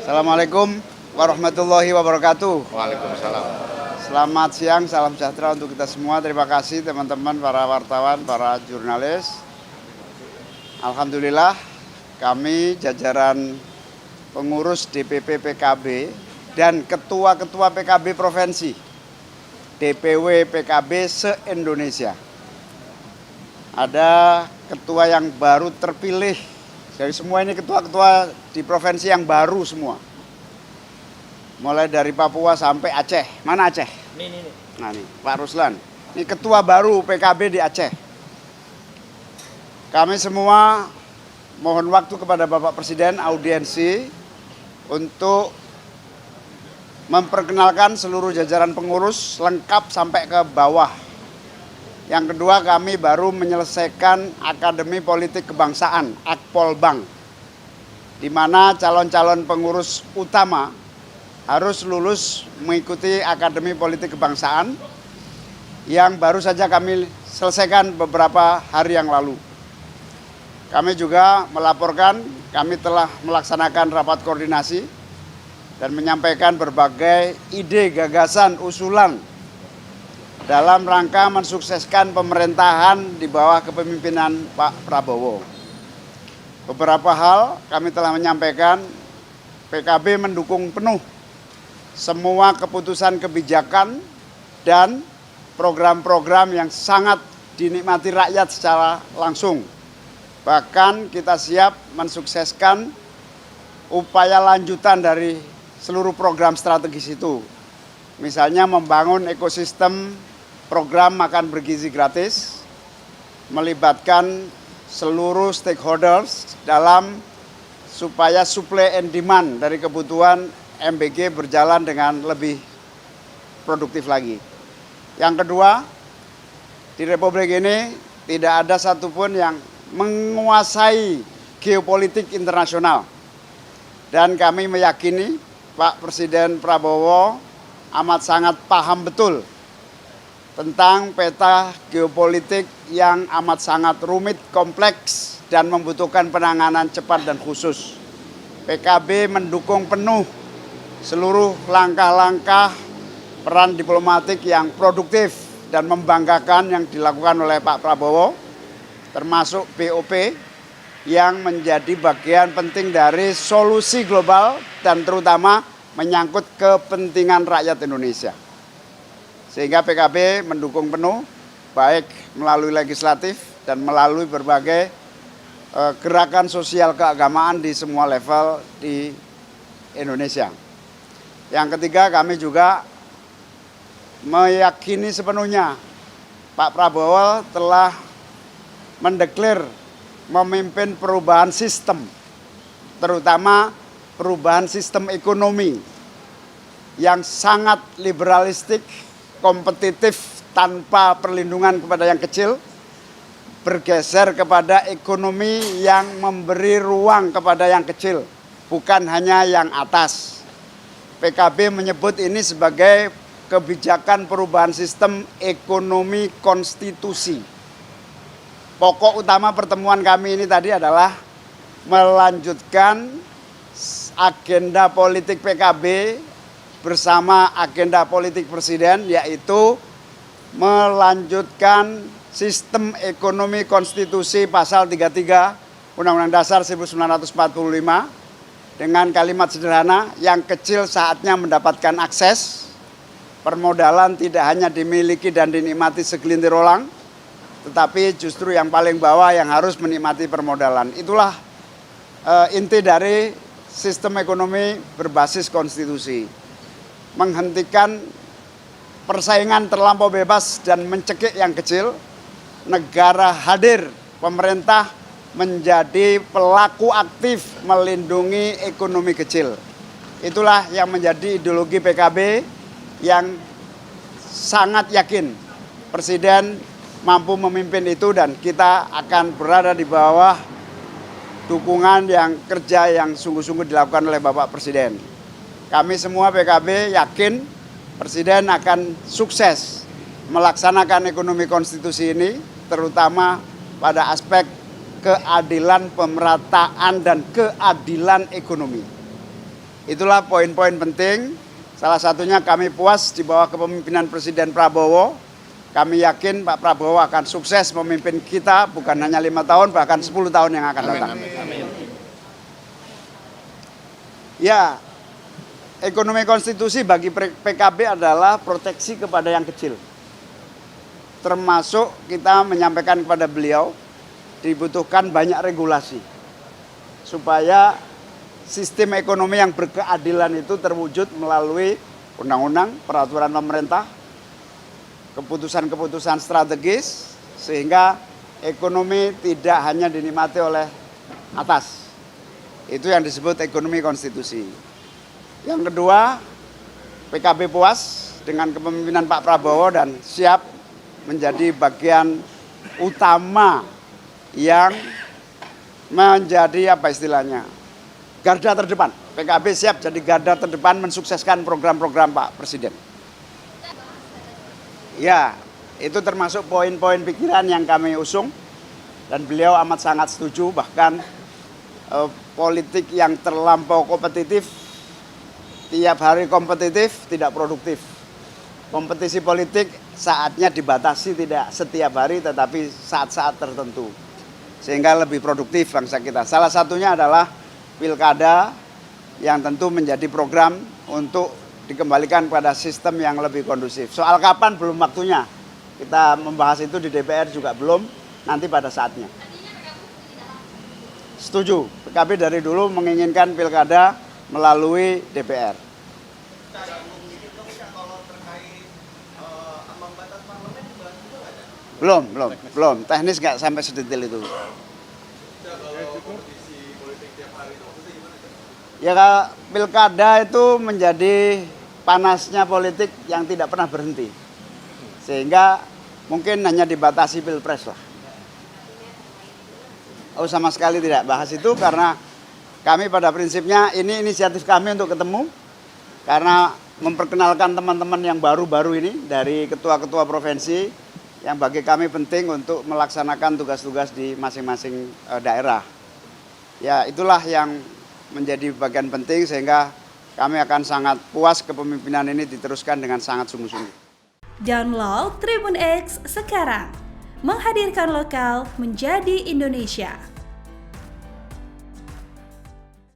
Assalamualaikum warahmatullahi wabarakatuh. Waalaikumsalam. Selamat siang, salam sejahtera untuk kita semua. Terima kasih teman-teman para wartawan, para jurnalis. Alhamdulillah kami jajaran pengurus DPP PKB dan ketua-ketua PKB provinsi, DPW PKB se-Indonesia. Ada ketua yang baru terpilih. Jadi semua ini ketua-ketua di provinsi yang baru semua. Mulai dari Papua sampai Aceh. Mana Aceh? Nih. Nah nih, Pak Ruslan. Ini ketua baru PKB di Aceh. Kami semua mohon waktu kepada Bapak Presiden audiensi untuk memperkenalkan seluruh jajaran pengurus lengkap sampai ke bawah. Yang kedua, kami baru menyelesaikan Akademi Politik Kebangsaan, Akpolbang, di mana calon-calon pengurus utama harus lulus mengikuti Akademi Politik Kebangsaan yang baru saja kami selesaikan beberapa hari yang lalu. Kami juga melaporkan, kami telah melaksanakan rapat koordinasi dan menyampaikan berbagai ide, gagasan, usulan dalam rangka mensukseskan pemerintahan di bawah kepemimpinan Pak Prabowo. Beberapa hal kami telah menyampaikan, PKB mendukung penuh semua keputusan kebijakan dan program-program yang sangat dinikmati rakyat secara langsung. Bahkan kita siap mensukseskan upaya lanjutan dari seluruh program strategis itu. Misalnya membangun ekosistem program makan bergizi gratis, melibatkan seluruh stakeholders dalam supaya supply and demand dari kebutuhan MBG berjalan dengan lebih produktif lagi. Yang kedua, di Republik ini tidak ada satupun yang menguasai geopolitik internasional. Dan kami meyakini Pak Presiden Prabowo amat sangat paham betul tentang peta geopolitik yang amat sangat rumit, kompleks, dan membutuhkan penanganan cepat dan khusus. PKB mendukung penuh seluruh langkah-langkah peran diplomatik yang produktif dan membanggakan yang dilakukan oleh Pak Prabowo, termasuk BOP yang menjadi bagian penting dari solusi global dan terutama menyangkut kepentingan rakyat Indonesia. Sehingga PKB mendukung penuh, baik melalui legislatif dan melalui berbagai gerakan sosial keagamaan di semua level di Indonesia. Yang ketiga, kami juga meyakini sepenuhnya Pak Prabowo telah mendeklar memimpin perubahan sistem, terutama perubahan sistem ekonomi yang sangat liberalistik, kompetitif tanpa perlindungan kepada yang kecil, bergeser kepada ekonomi yang memberi ruang kepada yang kecil, bukan hanya yang atas. PKB menyebut ini sebagai kebijakan perubahan sistem ekonomi konstitusi. Pokok utama pertemuan kami ini tadi adalah melanjutkan agenda politik PKB bersama agenda politik Presiden, yaitu melanjutkan sistem ekonomi konstitusi pasal 33 Undang-Undang Dasar 1945 dengan kalimat sederhana, yang kecil saatnya mendapatkan akses, permodalan tidak hanya dimiliki dan dinikmati segelintir orang, tetapi justru yang paling bawah yang harus menikmati permodalan. Itulah inti dari sistem ekonomi berbasis konstitusi. Menghentikan persaingan terlampau bebas dan mencekik yang kecil, negara hadir, pemerintah menjadi pelaku aktif melindungi ekonomi kecil. Itulah yang menjadi ideologi PKB yang sangat yakin Presiden mampu memimpin itu dan kita akan berada di bawah dukungan yang kerja yang sungguh-sungguh dilakukan oleh Bapak Presiden. Kami semua PKB yakin Presiden akan sukses melaksanakan ekonomi konstitusi ini, terutama pada aspek keadilan pemerataan dan keadilan ekonomi. Itulah poin-poin penting. Salah satunya kami puas di bawah kepemimpinan Presiden Prabowo. Kami yakin Pak Prabowo akan sukses memimpin kita bukan hanya 5 tahun, bahkan 10 tahun yang akan datang. Amin. Ya, ekonomi konstitusi bagi PKB adalah proteksi kepada yang kecil. Termasuk kita menyampaikan kepada beliau, dibutuhkan banyak regulasi. Supaya sistem ekonomi yang berkeadilan itu terwujud melalui undang-undang, peraturan pemerintah, keputusan-keputusan strategis, sehingga ekonomi tidak hanya dinikmati oleh atas. Itu yang disebut ekonomi konstitusi. Yang kedua, PKB puas dengan kepemimpinan Pak Prabowo dan siap menjadi bagian utama yang menjadi apa istilahnya, garda terdepan. PKB siap jadi garda terdepan mensukseskan program-program Pak Presiden. Ya, itu termasuk poin-poin pikiran yang kami usung dan beliau amat sangat setuju. Bahkan politik yang terlampau kompetitif, tiap hari kompetitif, tidak produktif. Kompetisi politik saatnya dibatasi, tidak setiap hari tetapi saat-saat tertentu. Sehingga lebih produktif bangsa kita. Salah satunya adalah pilkada yang tentu menjadi program untuk dikembalikan pada sistem yang lebih kondusif. Soal kapan belum waktunya. Kita membahas itu di DPR juga belum, nanti pada saatnya. Setuju, PKB dari dulu menginginkan pilkada melalui DPR. Belum. Teknis nggak sampai sedetail itu. Ya, pilkada itu menjadi panasnya politik yang tidak pernah berhenti. Sehingga mungkin hanya dibatasi pilpres lah. Oh, sama sekali tidak bahas itu karena kami pada prinsipnya ini inisiatif kami untuk ketemu. Karena memperkenalkan teman-teman yang baru-baru ini dari ketua-ketua provinsi yang bagi kami penting untuk melaksanakan tugas-tugas di masing-masing daerah. Ya, itulah yang menjadi bagian penting sehingga kami akan sangat puas kepemimpinan ini diteruskan dengan sangat sungguh-sungguh. Download Tribun X sekarang, menghadirkan lokal menjadi Indonesia.